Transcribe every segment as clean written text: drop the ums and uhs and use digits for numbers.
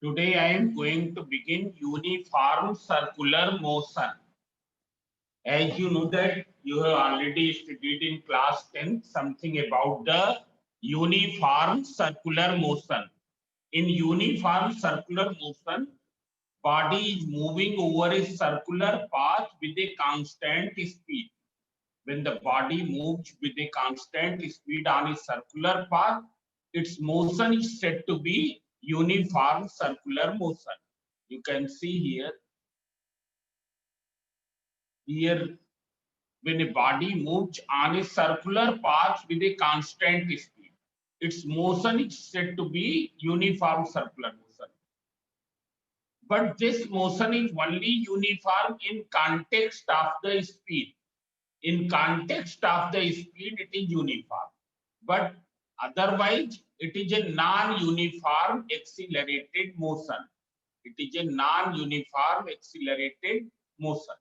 Today I am going to begin uniform circular motion. As you know that you have already studied in class 10 something about the uniform circular motion. In uniform circular motion, body is moving over a circular path with a constant speed. When the body moves with a constant speed on a circular path, its motion is said to be uniform circular motion. You can see here when a body moves on a circular path with a constant speed, its motion is said to be uniform circular motion. But this motion is only uniform in context of the speed. In context of the speed, it is uniform. But otherwise, it is a non-uniform accelerated motion. It is a non-uniform accelerated motion.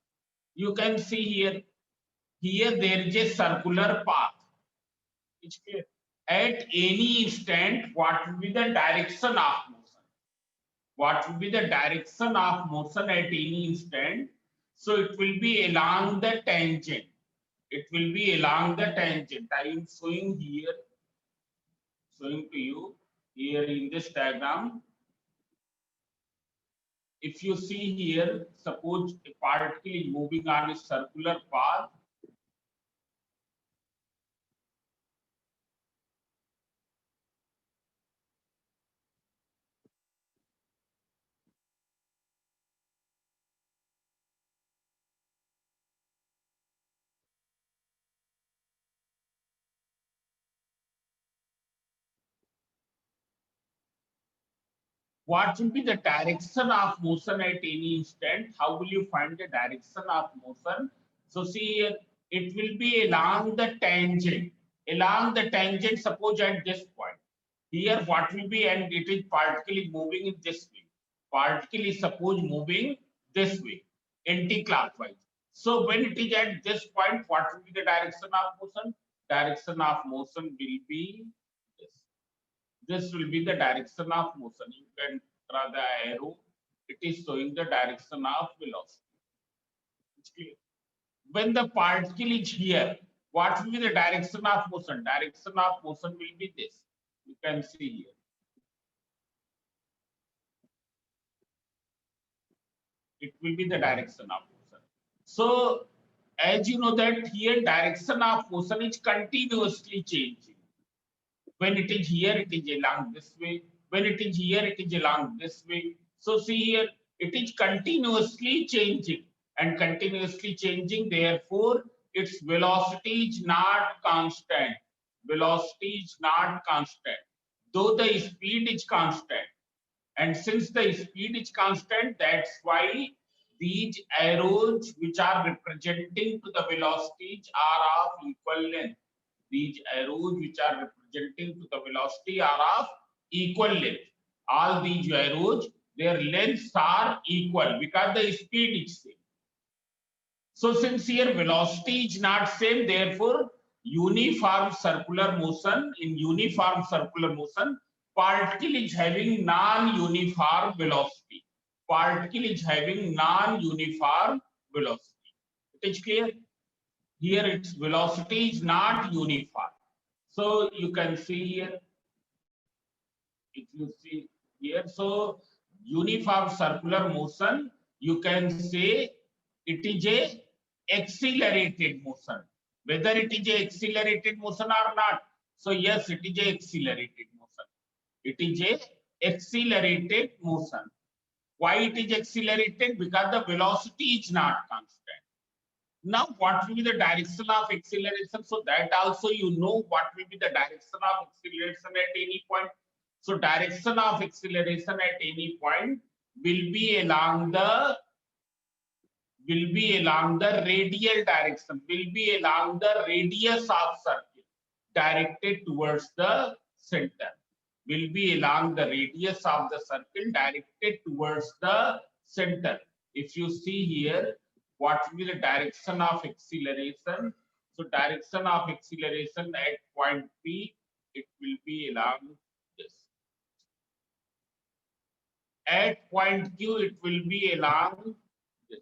You can see here there is a circular path. It's clear. At any instant, what will be the direction of motion? What will be the direction of motion at any instant? So it will be along the tangent. It will be along the tangent. I am showing here, showing to you here in this diagram. If you see here, suppose a particle is moving on a circular path. What will be the direction of motion at any instant? How will you find the direction of motion? So see here, it will be along the tangent. Along the tangent, suppose at this point. Here, what will be, and it is particle is moving in this way. Particle is suppose moving this way, anti-clockwise. So when it is at this point, what will be the direction of motion? Direction of motion will be this. This will be the direction of motion. You can draw the arrow. It is showing the direction of velocity. It's clear. When the particle is here, what will be the direction of motion? Direction of motion will be this. You can see here. It will be the direction of motion. So, as you know that here direction of motion is continuously changing. When it is here, it is along this way. When it is here, it is along this way. So see here, it is continuously changing and continuously changing. Therefore, its velocity is not constant. Velocity is not constant, though the speed is constant. And since the speed is constant, that's why these arrows which are representing to the velocities are of equal length. These arrows which are representing to the velocity are of equal length. All these arrows, their lengths are equal because the speed is same. So since here velocity is not same, therefore uniform circular motion, in uniform circular motion, particle is having non-uniform velocity. Particle is having non-uniform velocity. It is clear? Here its velocity is not uniform. So you can see here, if you see here, so uniform circular motion, you can say it is a accelerated motion. Whether it is a accelerated motion or not. So yes, it is a accelerated motion. It is a accelerated motion. Why it is accelerated? Because the velocity is not constant. Now, what will be the direction of acceleration? So that also you know what will be the direction of acceleration at any point. So direction of acceleration at any point will be along the radial direction, will be along the radius of circle directed towards the center. Will be along the radius of the circle directed towards the center. If you see here, what will be the direction of acceleration? So direction of acceleration at point P, it will be along this. At point Q, it will be along this.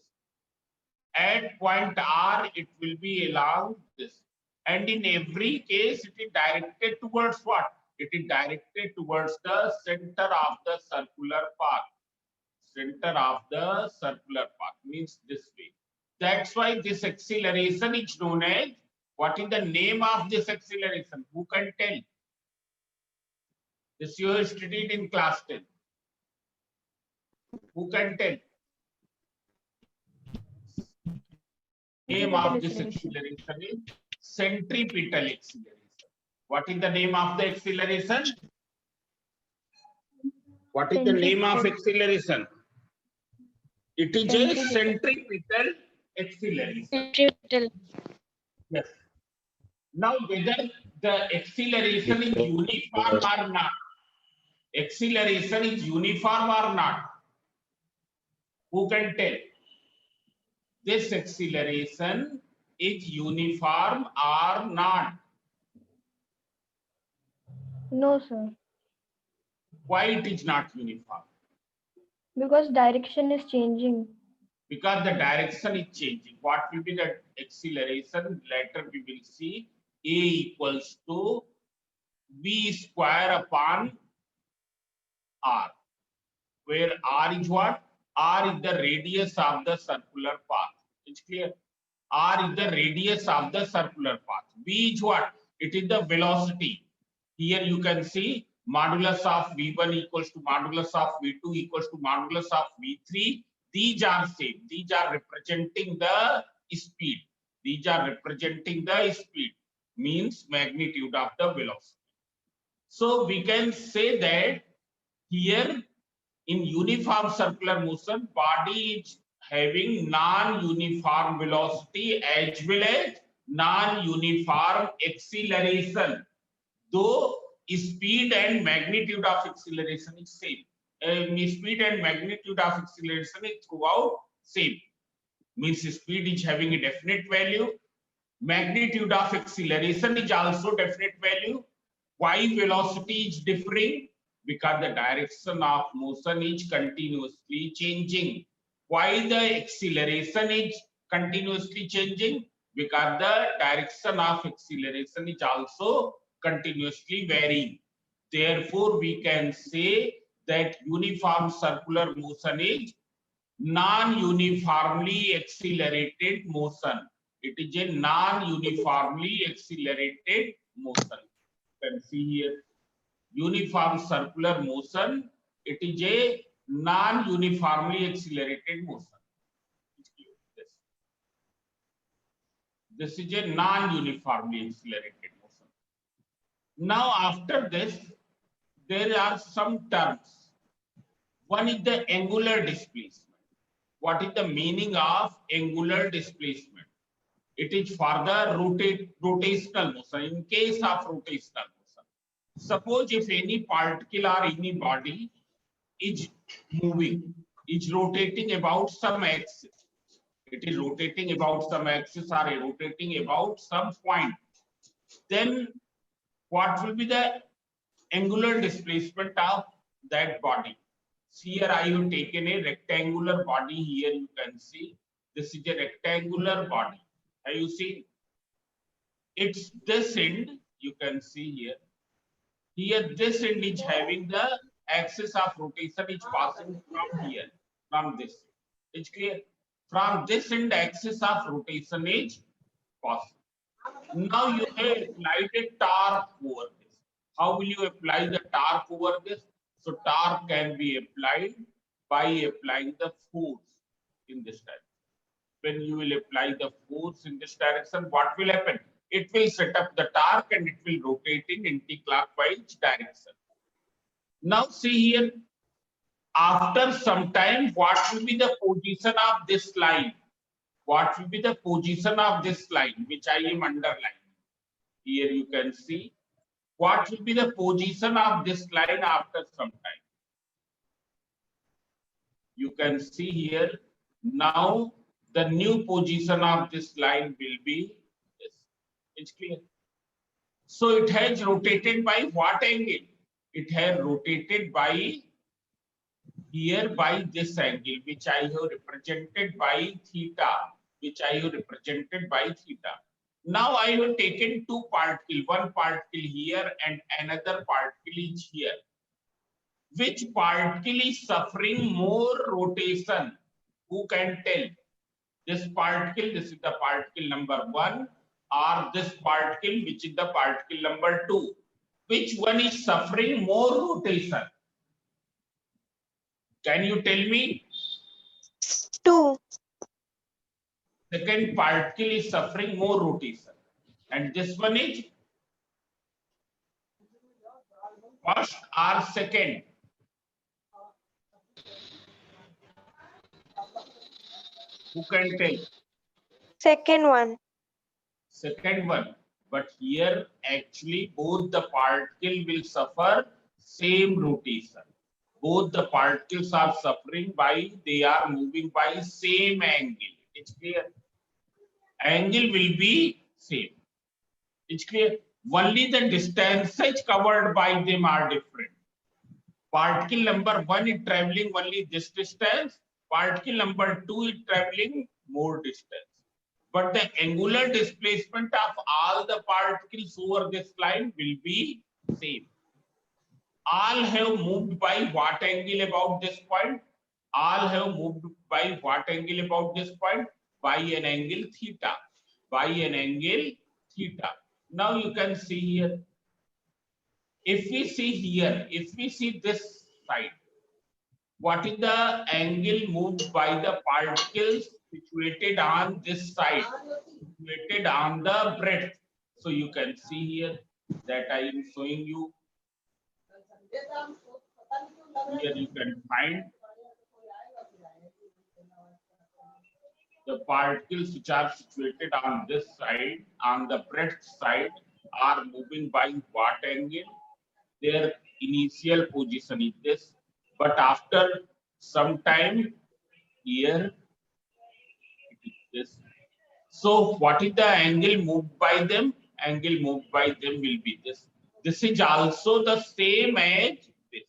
At point R, it will be along this. And in every case, it is directed towards what? It is directed towards the center of the circular path. Center of the circular path means this way. That's why this acceleration is known as, what is the name of this acceleration? Who can tell? This you have studied in class 10. Who can tell? Name of this acceleration is centripetal acceleration. What is the name of the acceleration? What is the name of acceleration? It is a centripetal acceleration. Centripetal. Yes. Now, whether the acceleration is uniform or not, acceleration is uniform or not, who can tell? This acceleration is uniform or not? No, sir. Why it is not uniform? Because direction is changing. Because the direction is changing. What will be the acceleration? Later we will see A equals to V square upon R, where R is what? R is the radius of the circular path. It's clear? R is the radius of the circular path. V is what? It is the velocity. Here you can see modulus of V1 equals to modulus of V2 equals to modulus of V3. These are same. These are representing the speed. These are representing the speed, means magnitude of the velocity. So we can say that here in uniform circular motion, body is having non-uniform velocity as well as non-uniform acceleration, though speed and magnitude of acceleration is same. Speed and magnitude of acceleration is throughout same. Means speed is having a definite value, magnitude of acceleration is also definite value. Why velocity is differing? Because the direction of motion is continuously changing. Why the acceleration is continuously changing? Because the direction of acceleration is also continuously varying. Therefore, we can say that uniform circular motion is non-uniformly accelerated motion. It is a non-uniformly accelerated motion. You can see here, uniform circular motion, it is a non-uniformly accelerated motion. This is a non-uniformly accelerated motion. Now, after this, there are some terms. One is the angular displacement. What is the meaning of angular displacement? It is for the rotational motion. In case of rotational motion, suppose if any particle or any body is moving, is rotating about some axis, it is rotating about some axis or rotating about some point, then what will be the angular displacement of that body? Here I have taken a rectangular body. Here you can see this is a rectangular body. Have you seen? It's this end, you can see here. Here this end is having the axis of rotation is passing from here, from this. It's clear? From this end, axis of rotation is passing. Now you have applied a torque over this. How will you apply the torque over this? So torque can be applied by applying the force in this direction. When you will apply the force in this direction, what will happen? It will set up the torque and it will rotate in anti-clockwise direction. Now see here, after some time, what will be the position of this line? What will be the position of this line, which I am underlining? Here you can see what will be the position of this line after some time. You can see here, now the new position of this line will be this. It's clear. So it has rotated by what angle? It has rotated by, here by this angle, which I have represented by theta, Now I have taken two particles, one particle here and another particle is here. Which particle is suffering more rotation? Who can tell? This particle, this is the particle number 1, or this particle, which is the particle number 2. Which one is suffering more rotation? Can you tell me? 2. Second particle is suffering more rotation. And this one is first or second? Who can tell? Second one. Second one. But here actually both the particle will suffer same rotation. Both the particles are suffering by, they are moving by same angle. It's clear. Angle will be same. It's clear. Only the distances covered by them are different. Particle number 1 is traveling only this distance. Particle number 2 is traveling more distance. But the angular displacement of all the particles over this line will be same. All have moved by what angle about this point? All have moved by what angle about this point? By an angle theta. By an angle theta. Now you can see here. If we see here, if we see this side, what is the angle moved by the particles situated on this side, situated on the breadth? So you can see here that I am showing you. Here you can find the particles which are situated on this side, on the breadth side, are moving by what angle? Their initial position is this, but after some time here it is this. So what is the angle moved by them? Angle moved by them will be this. This is also the same as this.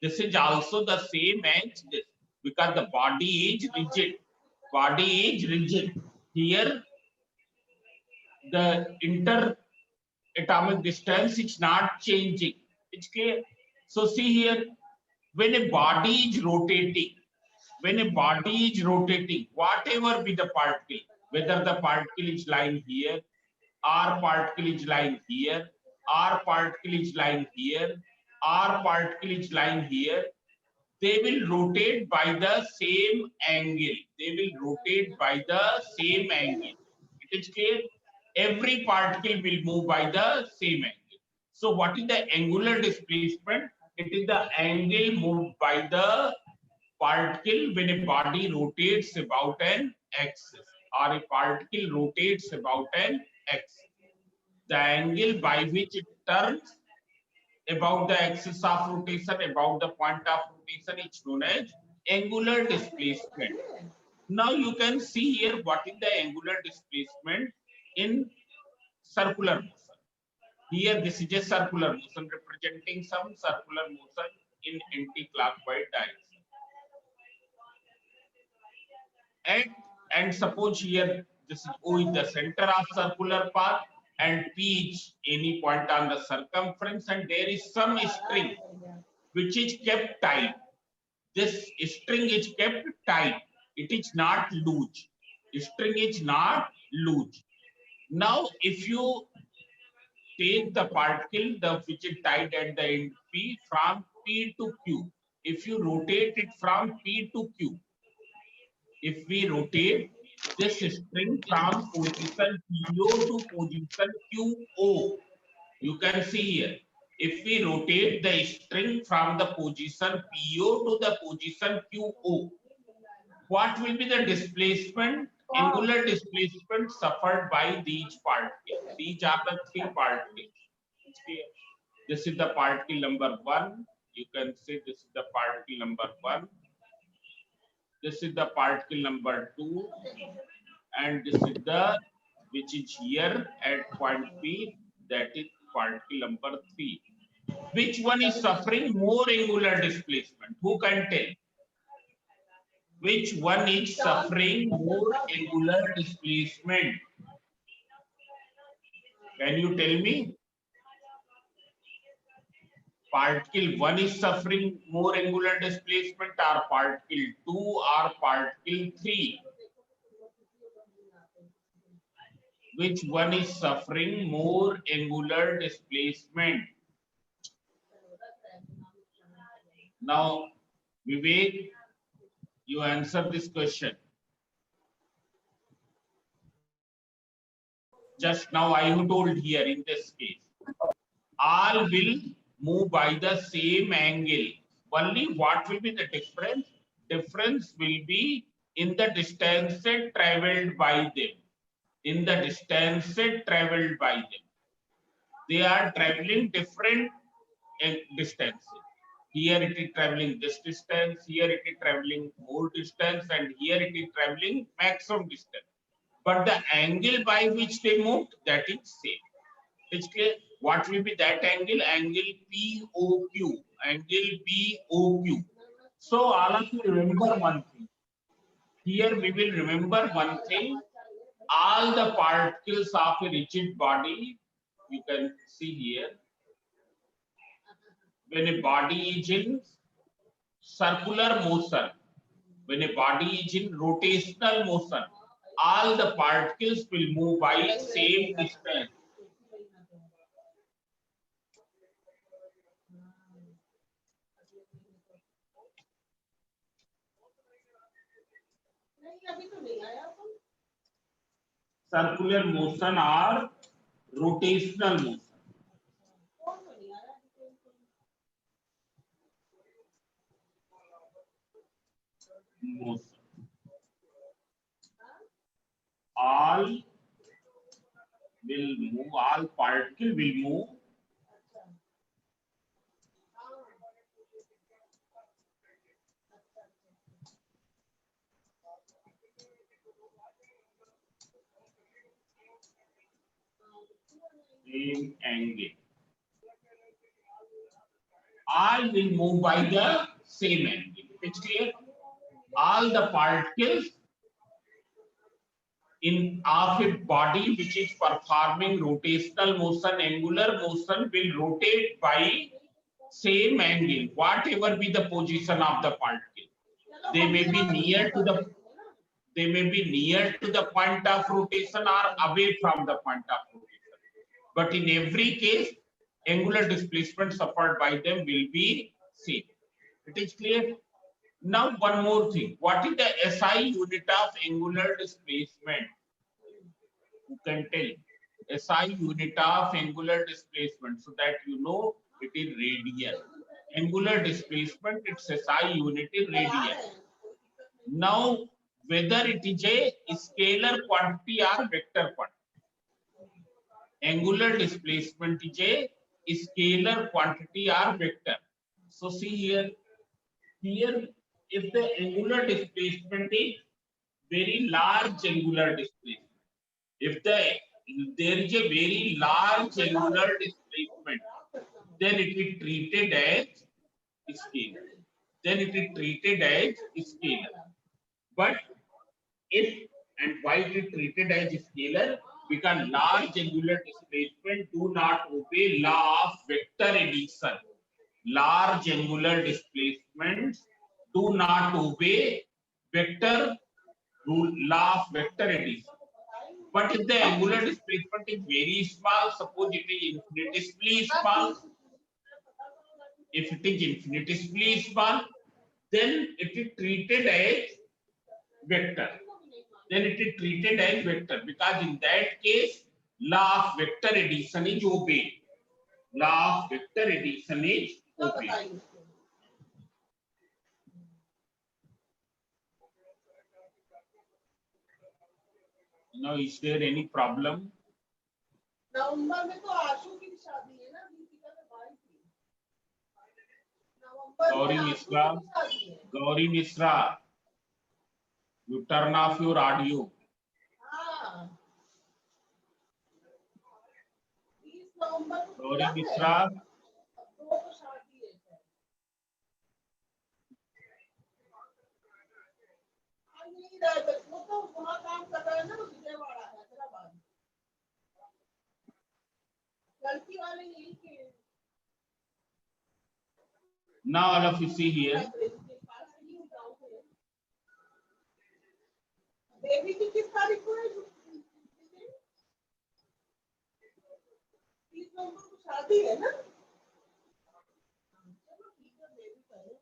This is also the same as this, because the body is rigid. Body is rigid. Here the interatomic distance is not changing. It's clear. So see here, when a body is rotating, whatever be the particle, whether the particle is lying here, or particle is lying here, or particle is lying here, or particle is lying here, they will rotate by the same angle. They will rotate by the same angle. It is clear. Every particle will move by the same angle. So what is the angular displacement? It is the angle moved by the particle when a body rotates about an axis, or a particle rotates about an axis. The angle by which it turns about the axis of rotation, about the point of rotation, is known as angular displacement. Now you can see here what is the angular displacement in circular motion. Here this is a circular motion representing some circular motion in anti-clockwise direction. And suppose here this is O is the center of circular path and P is any point on the circumference, and there is some string which is kept tight. This string is kept tight. It is not loose. String is not loose. Now, if you take the particle, which is tied at the end P, from P to Q, if you rotate it from P to Q, if we rotate this string from position PO to position QO, you can see here, if we rotate the string from the position PO to the position QO, what will be the displacement, angular displacement suffered by these particles? These are the three particles. This is the particle number 1. You can say this is the particle number 1. This is the particle number 2. And this is the, which is here at point P, that is particle number 3. Which one is suffering more angular displacement? Who can tell? Which one is suffering more angular displacement? Can you tell me? Particle 1 is suffering more angular displacement, or particle 2, or particle 3? Which one is suffering more angular displacement? Now, Vivek, you answer this question. Just now I have told here in this case, all will move by the same angle. Only what will be the difference? Difference will be in the distance traveled by them. In the distance traveled by them. They are traveling different distances. Here it is traveling this distance, here it is traveling more distance, and here it is traveling maximum distance. But the angle by which they moved, that is same. It's clear. What will be that angle? Angle POQ. Angle POQ. So all of you remember one thing. Here we will remember one thing. All the particles of a rigid body, you can see here, when a body is in circular motion, when a body is in rotational motion, all the particles will move by same distance. Circular motion or rotational motion. All will move, all particle will move same angle. All will move by the same angle. It's clear? All the particles in of a body which is performing rotational motion, angular motion will rotate by same angle, whatever be the position of the particle. They may be near to the point of rotation or away from the point of rotation. But in every case, angular displacement suffered by them will be same. It is clear? Now one more thing. What is the SI unit of angular displacement? Who can tell? SI unit of angular displacement, so that you know it is radian. Angular displacement, its SI unit is radian. Now, whether it is a scalar quantity or vector quantity, angular displacement is a scalar quantity or vector. So see here, if the angular displacement is very large angular displacement, if there is a very large angular displacement, then it is treated as scalar. Then it is treated as scalar. But if and why it is treated as scalar? Because large angular displacement do not obey law of vector addition. Large angular displacements do not obey vector rule, law of vector addition. But if the angular displacement is very small, suppose it is infinitesimally small. If it is infinitesimally small, then it is treated as vector. Then it is treated as vector, because in that case, law of vector addition is obeyed. Law of vector addition is obeyed. Now, is there any problem? नवंबर में तो आशु की शादी है ना, दीपिका के भाई की। Gauri Mishra, Gauri Mishra, you turn off your audio. हाँ। 20 नवंबर को Gauri Mishra, अब 2 को शादी है। वाले यही के Now all of you see here. Baby की किस तारीख को है? 30 नवंबर को शादी है ना? चलो ठीक है, बेबी का है।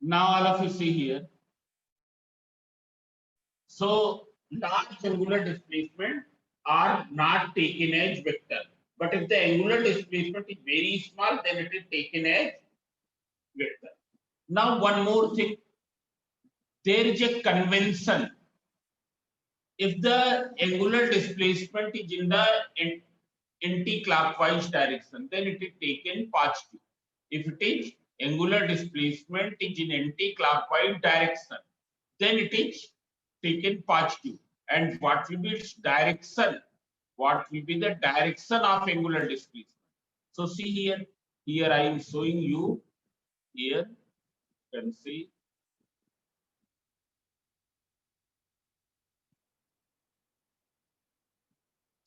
Now all of you see here. So large angular displacement are not taken as vector. But if the angular displacement is very small, then it is taken as vector. Now one more thing. There is a convention. If the angular displacement is in the anti-clockwise direction, then it is taken positive. If it is angular displacement is in anti-clockwise direction, then it is taken positive. And what will be its direction? What will be the direction of angular displacement? So see here, here I am showing you, here you can see.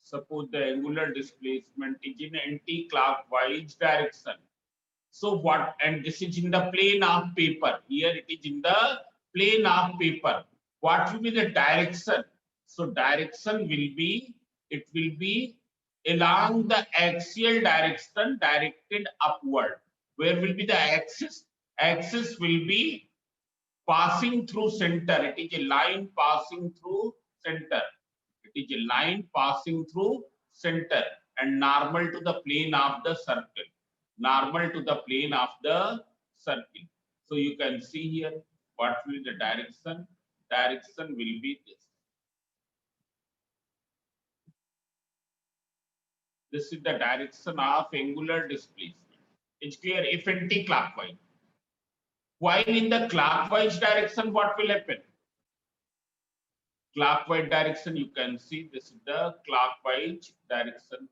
Suppose the angular displacement is in anti-clockwise direction. So what, and this is in the plane of paper. Here it is in the plane of paper. What will be the direction? So direction will be, it will be along the axial direction directed upward. Where will be the axis? Axis will be passing through center. It is a line passing through center. It is a line passing through center and normal to the plane of the circle. Normal to the plane of the circle. So you can see here what will be the direction. Direction will be this. This is the direction of angular displacement. It's clear if anti-clockwise. While in the clockwise direction, what will happen? Clockwise direction, you can see this is the clockwise direction.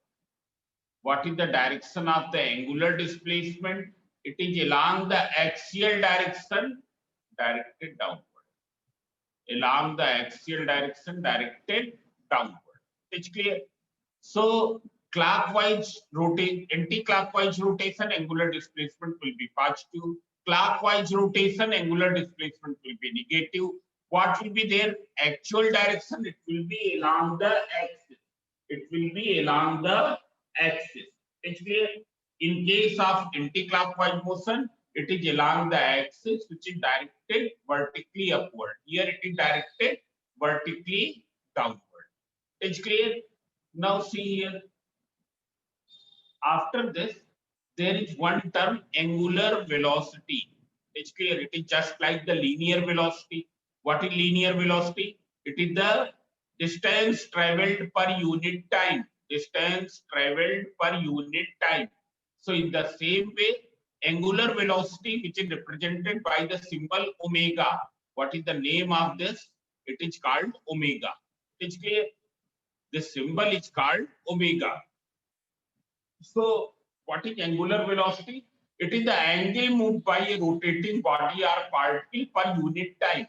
What is the direction of the angular displacement? It is along the axial direction directed downward. Along the axial direction directed downward. It's clear. So clockwise rotation, anti-clockwise rotation, angular displacement will be positive. Clockwise rotation, angular displacement will be negative. What will be their actual direction? It will be along the axis. It will be along the axis. It's clear. In case of anti-clockwise motion, it is along the axis which is directed vertically upward. Here it is directed vertically downward. It's clear. Now see here. After this, there is one term angular velocity. It's clear. It is just like the linear velocity. What is linear velocity? It is the distance traveled per unit time. Distance traveled per unit time. So in the same way, angular velocity, which is represented by the symbol omega. What is the name of this? It is called omega. It's clear. This symbol is called omega. So what is angular velocity? It is the angle moved by a rotating body or particle per unit time.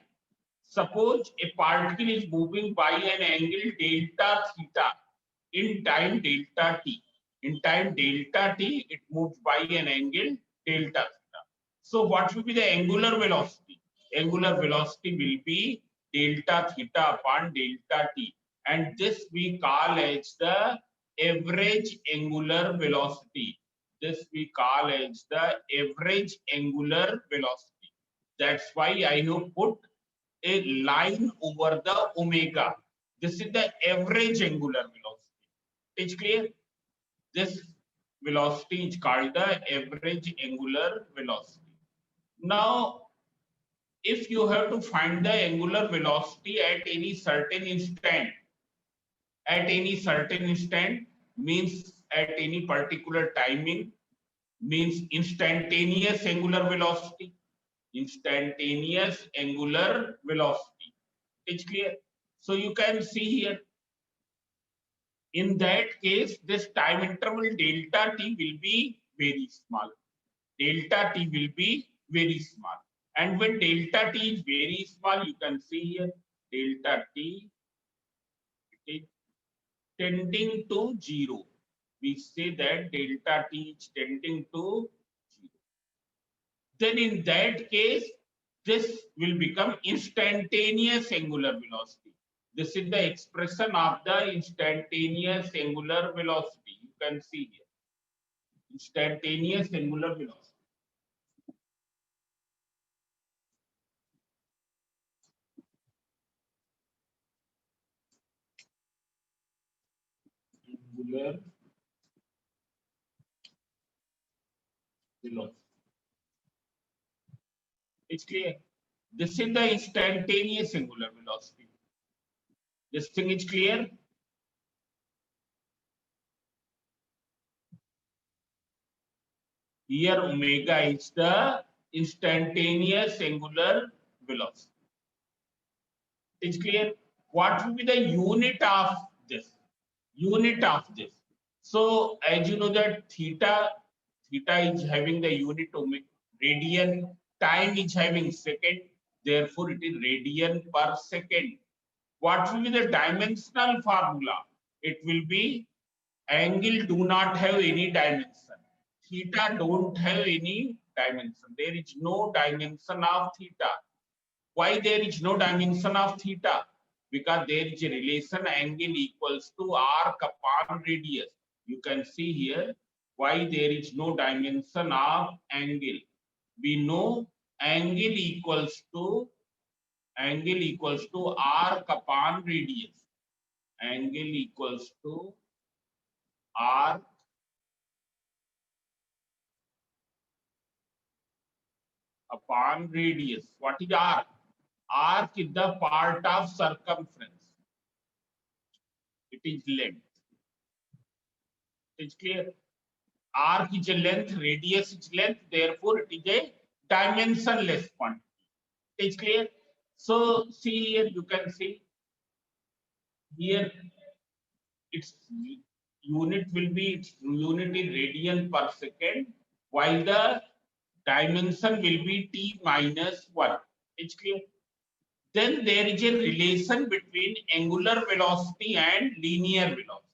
Suppose a particle is moving by an angle delta theta in time delta t. In time delta t, it moves by an angle delta theta. So what will be the angular velocity? Angular velocity will be delta theta upon delta t. And this we call as the average angular velocity. This we call as the average angular velocity. That's why I have put a line over the omega. This is the average angular velocity. It's clear? This velocity is called the average angular velocity. Now, if you have to find the angular velocity at any certain instant, means at any particular timing, means instantaneous angular velocity. Instantaneous angular velocity. It's clear. So you can see here. In that case, this time interval delta t will be very small. Delta t will be very small. And when delta t is very small, you can see here delta t is tending to 0. We say that delta t is tending to 0. Then in that case, this will become instantaneous angular velocity. This is the expression of the instantaneous angular velocity. You can see here. Instantaneous angular velocity. Angular velocity. It's clear. This is the instantaneous angular velocity. This thing is clear. Here omega is the instantaneous angular velocity. It's clear. What will be the unit of this? Unit of this. So as you know that theta is having the unit omega, radian, time is having second, therefore it is radian per second. What will be the dimensional formula? It will be angle do not have any dimension. Theta don't have any dimension. There is no dimension of theta. Why there is no dimension of theta? Because there is a relation angle equals to arc upon radius. You can see here why there is no dimension of angle. We know angle equals to arc upon radius. Angle equals to arc upon radius. What is arc? Arc is the part of circumference. It is length. It's clear. Arc is a length, radius is length, therefore it is a dimensionless quantity. It's clear. So see here, you can see here its unit will be its unit in radian per second, while the dimension will be t minus 1. It's clear. Then there is a relation between angular velocity and linear velocity.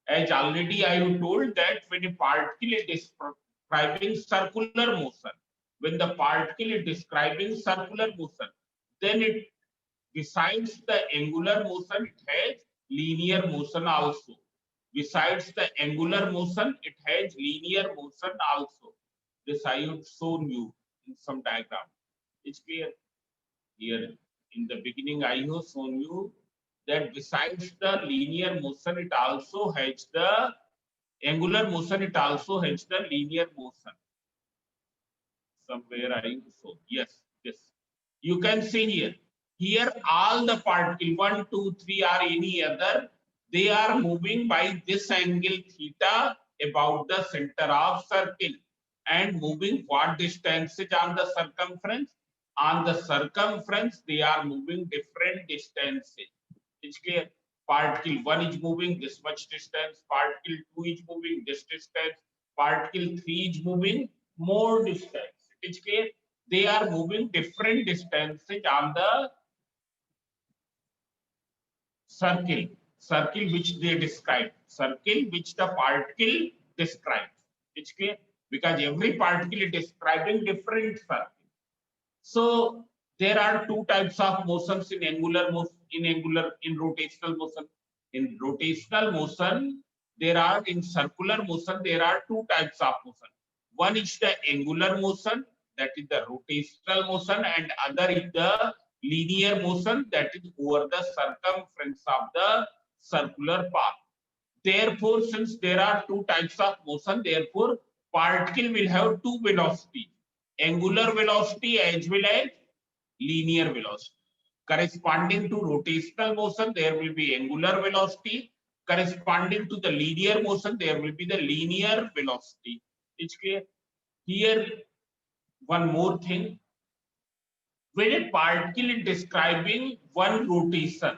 As already I have told that when a particle is describing circular motion, when the particle is describing circular motion, then it, besides the angular motion, it has linear motion also. Besides the angular motion, it has linear motion also. This I have shown you in some diagram. It's clear. Here in the beginning, I have shown you that besides the linear motion, it also has the angular motion, it also has the linear motion. Somewhere I show. Yes, yes. You can see here. Here all the particles 1, 2, 3 or any other, they are moving by this angle theta about the center of circle and moving what distance is on the circumference. On the circumference, they are moving different distances. It's clear. Particle 1 is moving this much distance, particle 2 is moving this distance, particle 3 is moving more distance. It's clear. They are moving different distances on the circle which they describe, circle which the particle describes. It's clear, because every particle is describing different circle. So there are two types of motions in angular motion, in rotational motion. In rotational motion, there are, in circular motion, there are two types of motion. One is the angular motion, that is the rotational motion, and other is the linear motion, that is over the circumference of the circular path. Therefore, since there are two types of motion, therefore particle will have two velocities, angular velocity as well as linear velocity. Corresponding to rotational motion, there will be angular velocity. Corresponding to the linear motion, there will be the linear velocity. It's clear. Here, one more thing. When a particle is describing one rotation,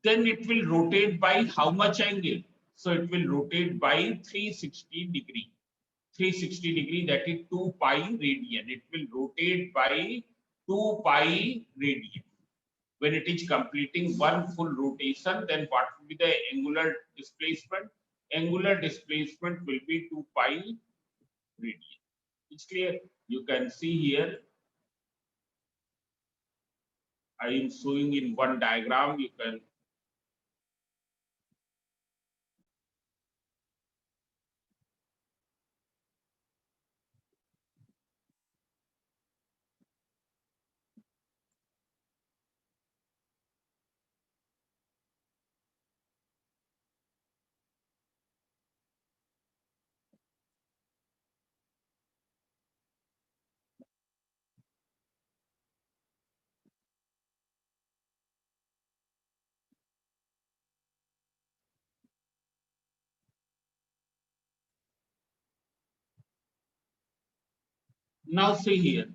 then it will rotate by how much angle? So it will rotate by 360 degree. 360 degree, that is 2 pi radian. It will rotate by 2 pi radian. When it is completing one full rotation, then what will be the angular displacement? Angular displacement will be 2 pi radian. It's clear. You can see here, I am showing in one diagram. You can now see here.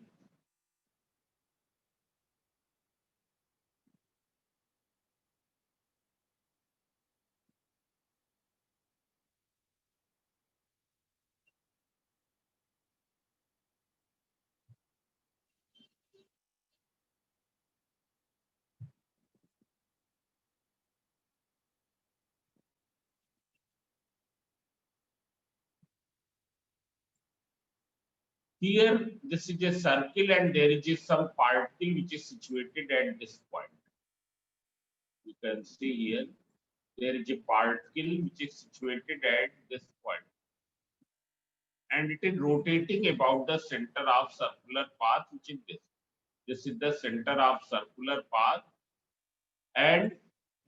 Here, this is a circle and there is some particle which is situated at this point. You can see here, there is a particle which is situated at this point. And it is rotating about the center of circular path, which is this. This is the center of circular path. And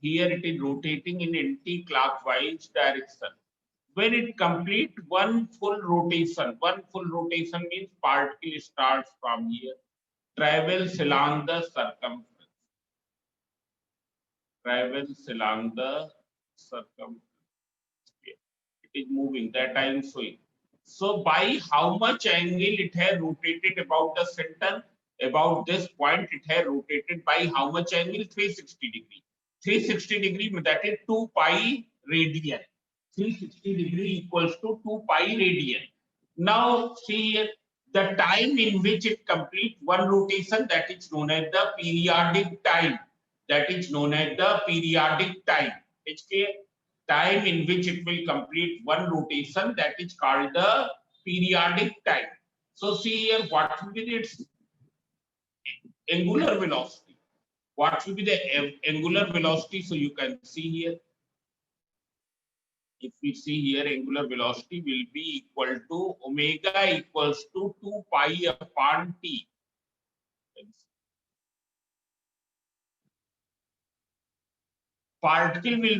here it is rotating in anti-clockwise direction. When it complete one full rotation means particle starts from here, travels along the circumference. Travels along the circumference. It is moving, that I am showing. So by how much angle it has rotated about the center, about this point, it has rotated by how much angle? 360 degree. 360 degree, that is 2 pi radian. 360 degree equals to 2 pi radian. Now see here, the time in which it completes one rotation, that is known as the periodic time. That is known as the periodic time. It's clear? Time in which it will complete one rotation, that is called the periodic time. So see here, what will be its angular velocity? What will be the angular velocity? So you can see here, if we see here, angular velocity will be equal to omega equals to 2 pi upon t. Particle will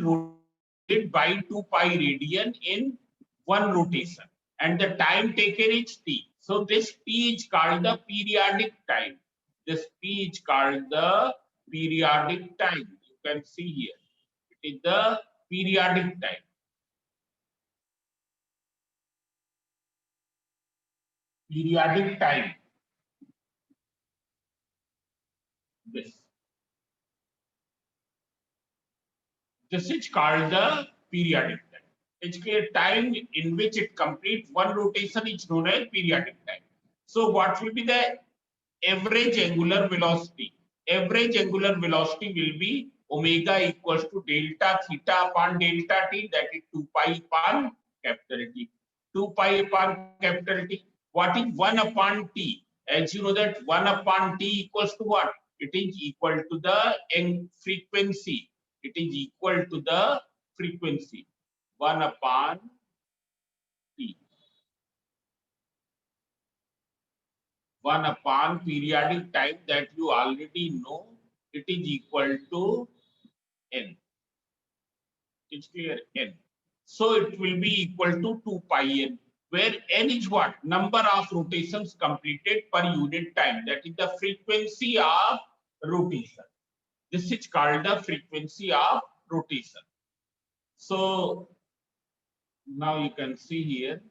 rotate by 2 pi radian in one rotation, and the time taken is t. So this t is called the periodic time. This t is called the periodic time. You can see here, it is the periodic time. Periodic time. This is called the periodic time. It's clear, time in which it completes one rotation is known as periodic time. So what will be the average angular velocity? Average angular velocity will be omega equals to delta theta upon delta t, that is 2 pi upon capital T. 2 pi upon capital T. What is 1 upon t? As you know that 1 upon t equals to what? It is equal to the frequency. It is equal to the frequency. 1 upon t. 1 upon periodic time, that you already know, it is equal to n. It's clear, n. So it will be equal to 2 pi n, where n is what? Number of rotations completed per unit time. That is the frequency of rotation. This is called the frequency of rotation. So now you can see here,